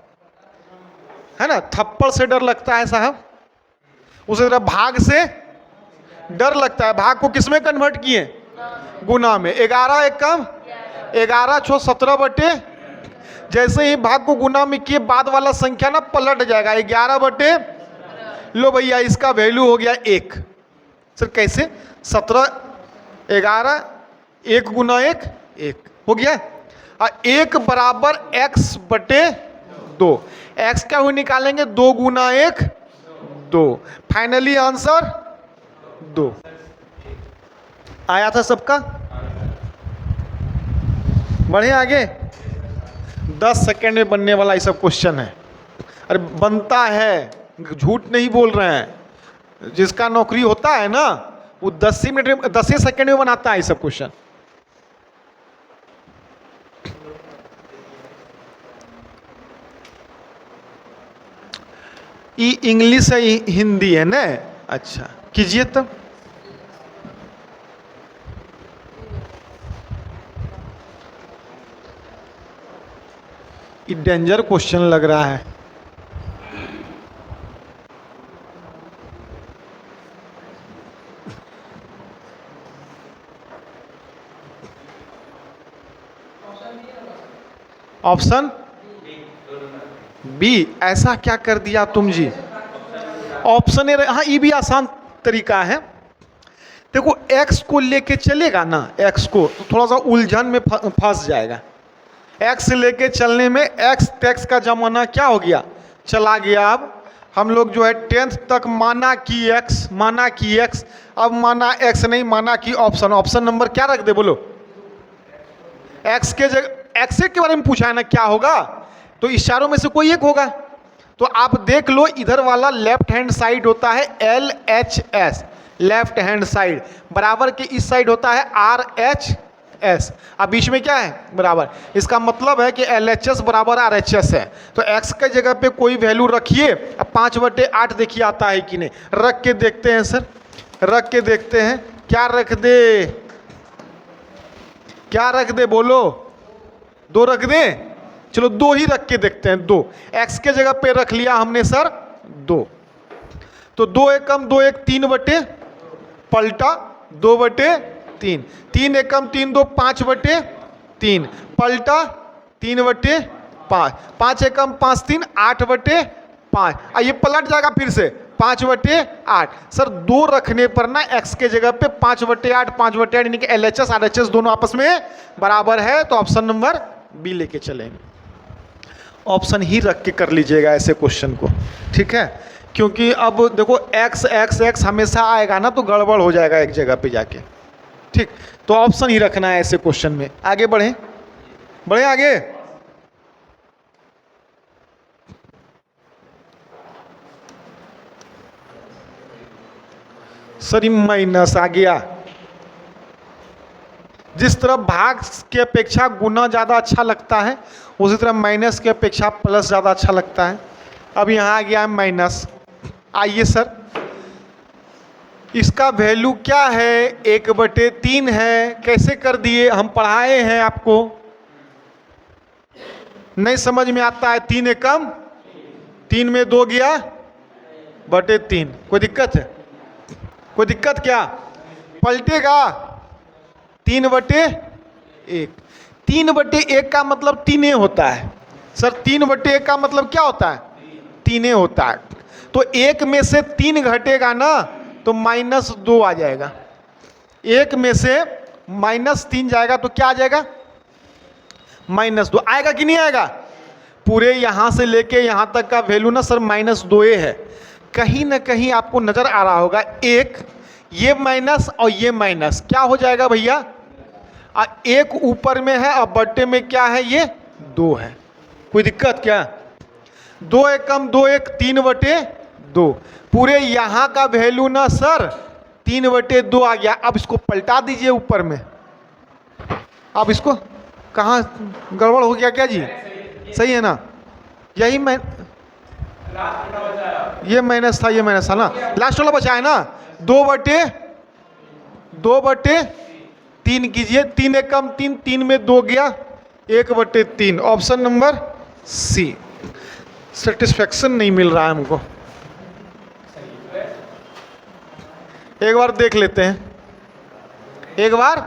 है ना, थप्पड़ से डर लगता है साहब, उसी तरह भाग से डर लगता है। भाग को किस में कन्वर्ट किए, गुना में। 11 एकम 11 6 17 बटे, जैसे ही भाग को गुना में किए बाद वाला संख्या ना पलट जाएगा, 11 बटे, लो भैया इसका वैल्यू हो गया 1। सर कैसे, 17 11 1 गुना 1 1 हो गया। 1 बराबर x बटे 2, x क्या हुई निकालेंगे, 2 गुना 1 2, फाइनली आंसर 2 आया था सबका। बढ़े आगे, 10 सेकेंड में बनने वाला ये सब क्वेश्चन है। अरे बनता है, झूठ नहीं बोल रहे हैं, जिसका नौकरी होता है ना वो 10 मिनट में 10 सेकेंड में बनाता है ये सब क्वेश्चन। ये इंग्लिश है, हिंदी है ना, अच्छा कीजिए तब। ये डेंजर क्वेश्चन लग रहा है। ऑप्शन बी, ऐसा क्या कर दिया तुम जी, ऑप्शन ए। हाँ ये भी आसान तरीका है। देखो x को लेके चलेगा ना, x को तो थोड़ा सा उलझन में फंस जाएगा। x लेके चलने में x टैक्स का जमाना क्या हो गया, चला गया। अब हम लोग जो है 10th तक माना कि x, माना कि x, अब माना x नहीं, माना कि ऑप्शन। ऑप्शन नंबर क्या रख दे बोलो, x के जगह, x के बारे में पूछा है ना क्या होगा, तो इशारों में से कोई एक होगा। तो आप देख लो, इधर वाला लेफ्ट हैंड साइड होता है LHS, लेफ्ट हैंड साइड, बराबर के इस साइड होता है RH एस। अब बीच में क्या है? बराबर। इसका मतलब है कि LHS बराबर RHS है। तो x के जगह पे कोई वैल्यू रखिए। अब 5/8 देखिए आता है कि नहीं, रख के देखते हैं सर, रख के देखते हैं। क्या रख दे, क्या रख दे, बोलो। 2 रख दे, चलो 2 ही रख के देखते हैं। 2 x के जगह पे रख लिया हमने सर 2, तो 2 एकम 2 1 3 बटे पलटा 2/3, 3 एकम 3 2 5/3 पलटा 3/5, 5 एकम 5 3 8/5। ये पलट जाएगा फिर से 5/8। सर 2 रखने पर ना x के जगह पे 5/8 5/8 यानी कि LHS RHS दोनों आपस में बराबर है। तो ऑप्शन नंबर बी लेके चलेंगे। ऑप्शन ही रख के कर लीजिएगा ऐसे क्वेश्चन को, ठीक है। क्योंकि अब देखो x x x हमेशा आएगा ना तो गड़बड़ हो जाएगा एक जगह पे जाके, ठीक। तो ऑप्शन ही रखना है ऐसे क्वेश्चन में। आगे बढ़े, बढ़े आगे। सर माइनस आ गया। जिस तरह भाग के अपेक्षा गुना ज़्यादा अच्छा लगता है, उसी तरह माइनस के अपेक्षा प्लस ज़्यादा अच्छा लगता है। अब यहाँ आ गया है माइनस। आइए सर, इसका वैल्यू क्या है? 1/3 है। कैसे कर दिए? हम पढ़ाए हैं आपको, नहीं समझ में आता है। 3 एकम 3 में 2 गया बटे 3। कोई दिक्कत है? कोई दिक्कत क्या? पलटेगा 3/1। 3/1 का मतलब 3 होता है सर। 3/1 का मतलब क्या होता है? 3 होता है। तो 1 में से 3 घटेगा ना तो -2 आ जाएगा। 1 में से -3 जाएगा तो क्या आ जाएगा? -2 आएगा कि नहीं आएगा? पूरे यहाँ से लेके यहाँ तक का वैल्यू ना सर -2 है। कहीं ना कहीं आपको नजर आ रहा होगा, एक ये माइनस और ये माइनस क्या हो जाएगा भैया? 1 ऊपर में है और बट्टे में क्या है? ये 2 है। कोई दिक्कत क्या? 2 एकम 2 1 3/2। पूरे यहाँ का वैल्यू ना सर 3/2 आ गया। अब इसको पलटा दीजिए ऊपर में। अब इसको कहाँ गड़बड़ हो गया क्या जी? सही है ना? यही मैं ये माइनस था, ये माइनस था ना, लास्ट वाला बचा है ना। 2/3 कीजिए। 3 एकम 3 3 में 2 गया 1/3। ऑप्शन नंबर सी। सेटिस्फैक्शन नहीं मिल रहा है हमको। एक बार देख लेते हैं, एक बार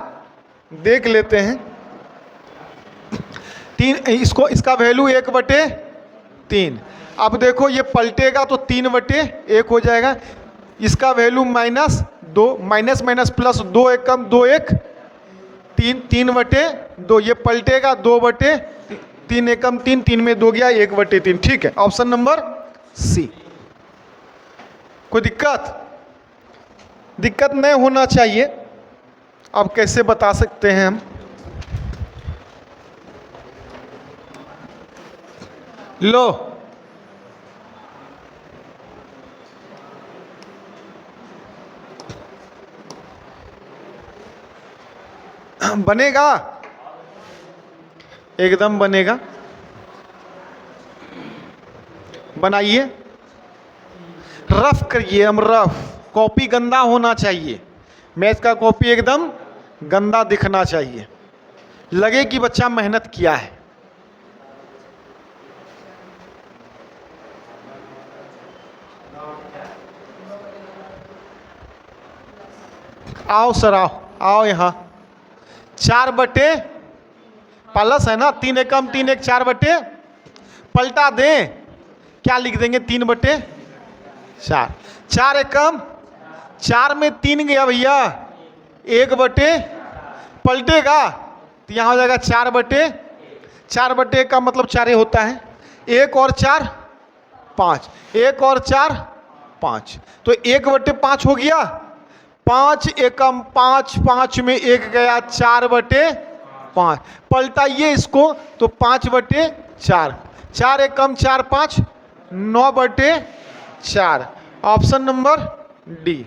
देख लेते हैं। 3 इसको, इसका वैल्यू 1/3। अब देखो ये पलटेगा तो 3/1 हो जाएगा। इसका वैल्यू -2, माइनस माइनस प्लस 2 एकम 2 1 3 3/2। ये पलटेगा 2/3 एकम 3 3 में 2 गया 1/3। ठीक है, ऑप्शन नंबर सी। कोई दिक्कत? दिक्कत नहीं होना चाहिए। अब कैसे बता सकते हैं हम? लो, बनेगा, एकदम बनेगा। बनाइए, रफ करिए। हम रफ, कॉपी गंदा होना चाहिए। मैथ का कॉपी एकदम गंदा दिखना चाहिए, लगे कि बच्चा मेहनत किया है। आओ सर, आओ आओ यहाँ। 4/, प्लस है ना, 3 एकम 3 1 4/, पलटा दें, क्या लिख देंगे? 3/4। 4 एकम 4 में 3 गया भैया 1/, पलटेगा तो यहाँ हो जाएगा 4/, 4/1 का मतलब 4 होता है। 1 और 4 5, 1 और 4 5, तो 1/5 हो गया। 5 एकम 5, 5 में 1 गया 4/5, पलटाइए इसको तो 5/4। 4 एकम 4 5 9/4। Option number D.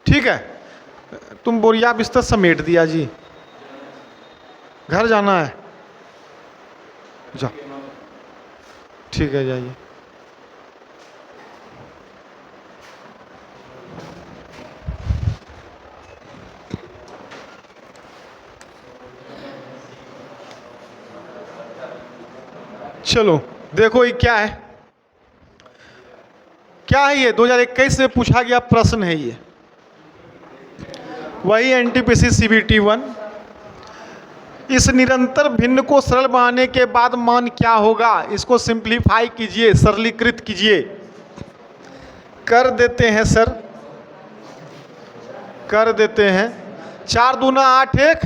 ठीक है, तुम बोरिया बिस्तर समेट दिया जी। घर जाना है, जाओ, ठीक है जाइए। चलो देखो ये क्या है, क्या है ये 2021 में पूछा गया प्रश्न है ये, वही एनटीपीसी सीबीटी 1। इस निरंतर भिन्न को सरल बनाने के बाद मान क्या होगा, इसको सिंप्लीफाई कीजिए, सरलीकृत कीजिए। कर देते हैं सर, कर देते हैं, 4 दूना 8 1,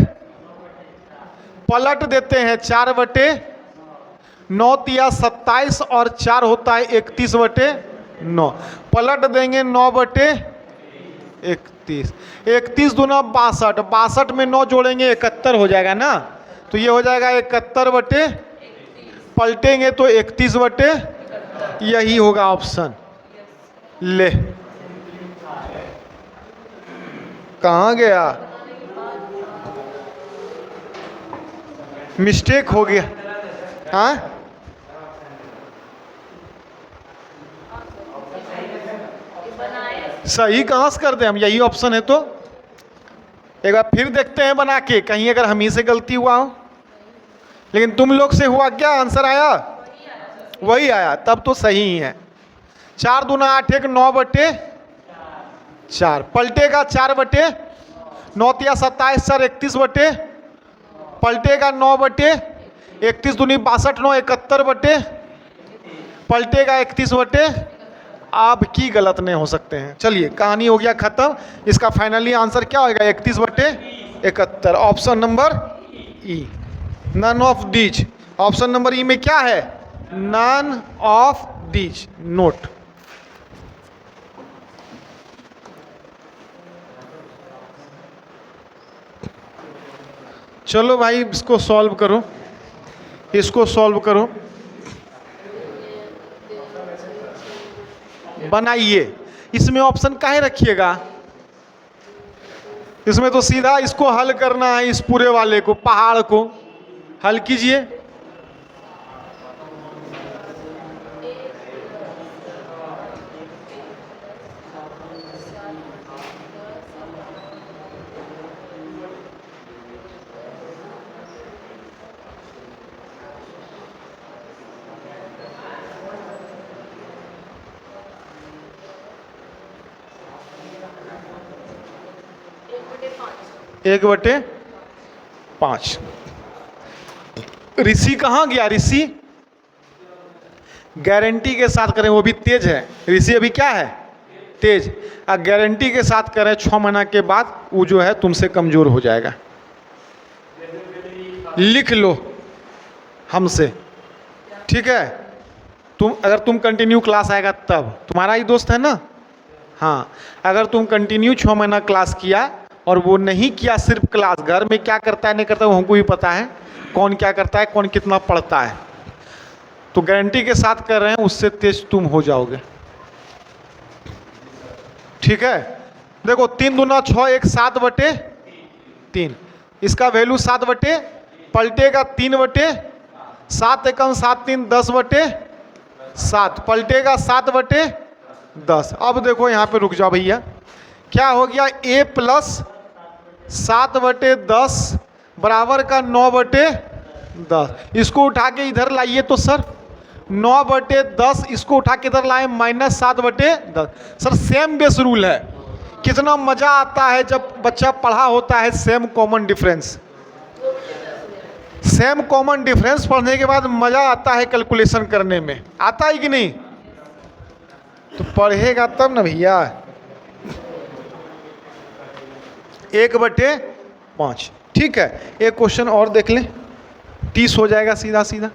पलट देते हैं 4/9 तिया 27 और 4 होता है 31/9, पलट देंगे 9/31, 31 दूना 62, 62 में 9 जोड़ेंगे 71 हो जाएगा ना, तो ये हो जाएगा 71/, पलटेंगे तो 31/, यही होगा ऑप्शन। ले कहाँ गया, मिस्टेक हो गया। हाँ सही कहाँ से कर दें हम, यही ऑप्शन है। तो एक बार फिर देखते हैं बना के, कहीं अगर हम ही से गलती हुआ हो। लेकिन तुम लोग से हुआ क्या, आंसर आया वही आया, तब तो सही ही है। 4 दूना 8 1, 9/4, पलटेगा 4/9 तिया 27 4 31/, पलटेगा 9/31 दूनी 62 9 71/, पलटेगा 31/। आप की गलत नहीं हो सकते हैं। चलिए कहानी हो गया खत्म। इसका फाइनली आंसर क्या होगा, 31/71, option number E, none of these. Option number E में क्या है, नन ऑफ दीज। नोट, चलो भाई इसको सॉल्व करो, इसको सॉल्व करो, बनाइए। इसमें ऑप्शन काहे रखिएगा, इसमें तो सीधा इसको हल करना है, इस पूरे वाले को, पहाड़ को हल कीजिए। एक बटे 5। ऋषि कहाँ गया, ऋषि गारंटी के साथ करें, वो भी तेज है। ऋषि अभी क्या है, तेज। गारंटी के साथ करें 6 महीना के बाद वो जो है तुमसे कमजोर हो जाएगा। लिख लो हमसे, ठीक है। अगर तुम कंटिन्यू क्लास आएगा तब, तुम्हारा ही दोस्त है ना। हाँ, अगर तुम कंटिन्यू 6 महीना क्लास किया और वो नहीं किया, सिर्फ क्लास, घर में क्या करता है नहीं करता है वो हमको भी पता है, कौन क्या करता है, कौन कितना पढ़ता है, तो गारंटी के साथ कर रहे हैं, उससे तेज तुम हो जाओगे, ठीक है। देखो 3 दूना 6 1 7/3, इसका वैल्यू 7/, पलटेगा 3/7 एकम 7 3 10/7, पलटेगा 7/10। अब देखो यहाँ पे रुक जाओ भैया, क्या हो गया, a प्लस 7/10 बराबर का 9/10। इसको उठा के इधर लाइए तो सर 9/10, इसको उठा के इधर लाए -7/10। सर सेम बेस रूल है। कितना मजा आता है जब बच्चा पढ़ा होता है same common difference. Same common difference पढ़ने के बाद मजा आता है कैलकुलेशन करने में, आता है कि नहीं। तो पढ़ेगा तब ना भैया। 1/5, ठीक है। एक क्वेश्चन और देख लें, 30 हो जाएगा सीधा सीधा।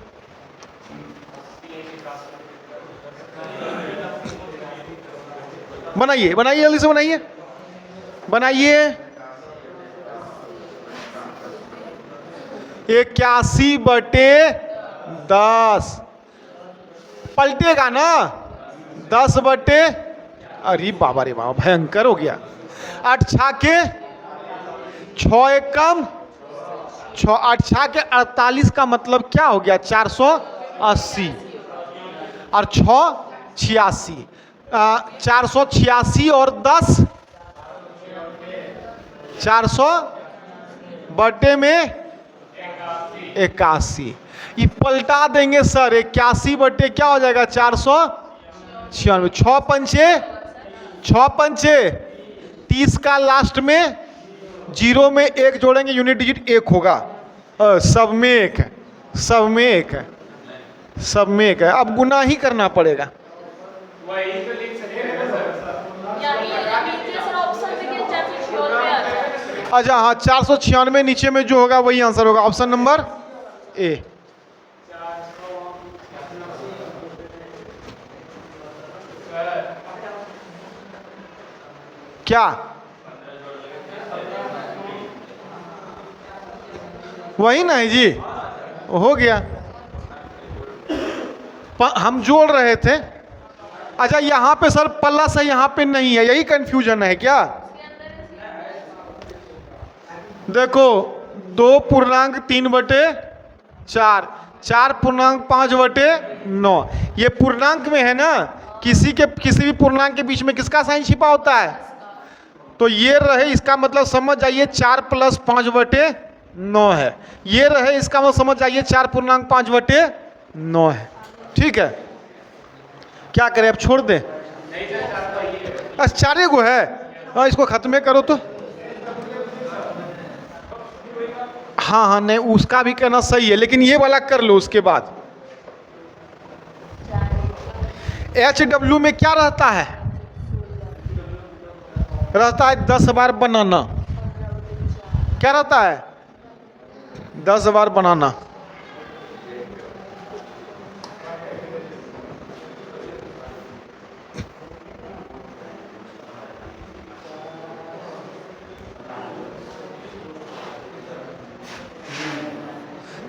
बनाइए बनाइए, जल्दी से बनाइए बनाइए। 81/10 पलटेगा ना 10/, अरे बाबा रे बाबा भयंकर हो गया। 8 6 के 6 1 कम 8 6 के 48 का मतलब क्या हो गया? 480 और 6 86, 486 और 10 400 बटे में 81, ये पलटा देंगे सर। 81 बटे क्या हो जाएगा? 496। 6 पंचे 30 का लास्ट में 0 में 1 जोड़ेंगे, यूनिट डिजिट 1 होगा। सब में 1 है, सब में 1 है, सब में 1 है। अब गुना ही करना पड़ेगा। वही तो लिख सकते हैं ना सर। अच्छा हाँ, 496 नीचे में जो होगा वही आंसर होगा, ऑप्शन नंबर ए। क्या वही ना है जी? हो गया। हम जोड़ रहे थे। अच्छा यहाँ पे सर प्लस है, यहाँ पे नहीं है, यही कंफ्यूजन है क्या? देखो 2 पूर्णांक 3 बटे 4, 4 पूर्णांक 5 बटे 9, ये पूर्णांक में है ना। किसी भी पूर्णांक के बीच में किसका साइन छिपा होता है? तो ये रहे, इसका मतलब समझ जाइए 4 + 5 बटे 9 है। ये रहे, इसका मतलब समझ जाइए 4 पूर्णांक 5 बटे 9 है। ठीक है, क्या करें अब? छोड़ दें? बस 4 गो है। हाँ, इसको खत्म करो तो। हाँ हाँ, नहीं उसका भी कहना सही है, लेकिन ये वाला कर लो उसके बाद। HW में क्या रहता है? रहता है 10 बार बनाना। क्या रहता है? 10 बार बनाना।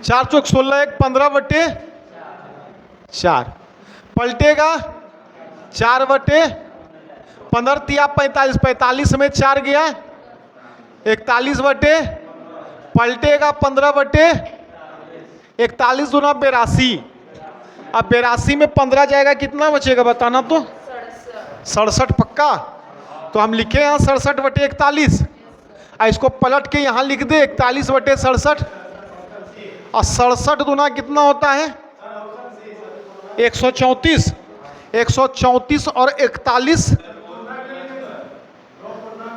चार चौक 16, 1 15 बटे 4, पलटेगा 4 बटे 15 तिया 45, 45 में 4 गया 41 बटे, पलटेगा 15 बटे 41 दूना 82। अब 82 में 15 जाएगा, कितना बचेगा बताना तो? 67 पक्का। तो हम लिखे यहाँ 67 बटे 41, इसको पलट के यहाँ लिख दे 41 बटे 67, और 67 दूना कितना होता है? 134। 134 और 41,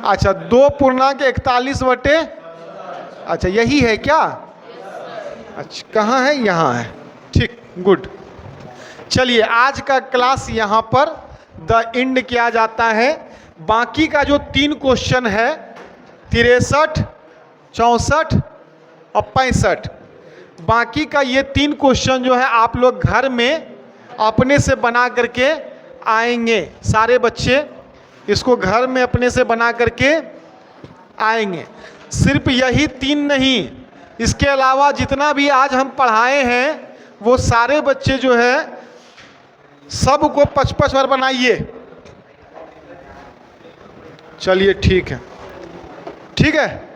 अच्छा 2 पूर्णांक 41 बटे, अच्छा यही है क्या? अच्छा कहाँ है? यहाँ है। ठीक, गुड। चलिए आज का क्लास यहाँ पर द एंड किया जाता है। बाकी का जो 3 क्वेश्चन है 63, 64 और 65, बाकी का ये 3 क्वेश्चन जो है आप लोग घर में अपने से बना करके आएंगे। सारे बच्चे इसको घर में अपने से बना करके आएंगे। सिर्फ यही 3 नहीं, इसके अलावा जितना भी आज हम पढ़ाए हैं वो सारे बच्चे जो है सबको 55 बार बनाइए। चलिए ठीक है, ठीक है।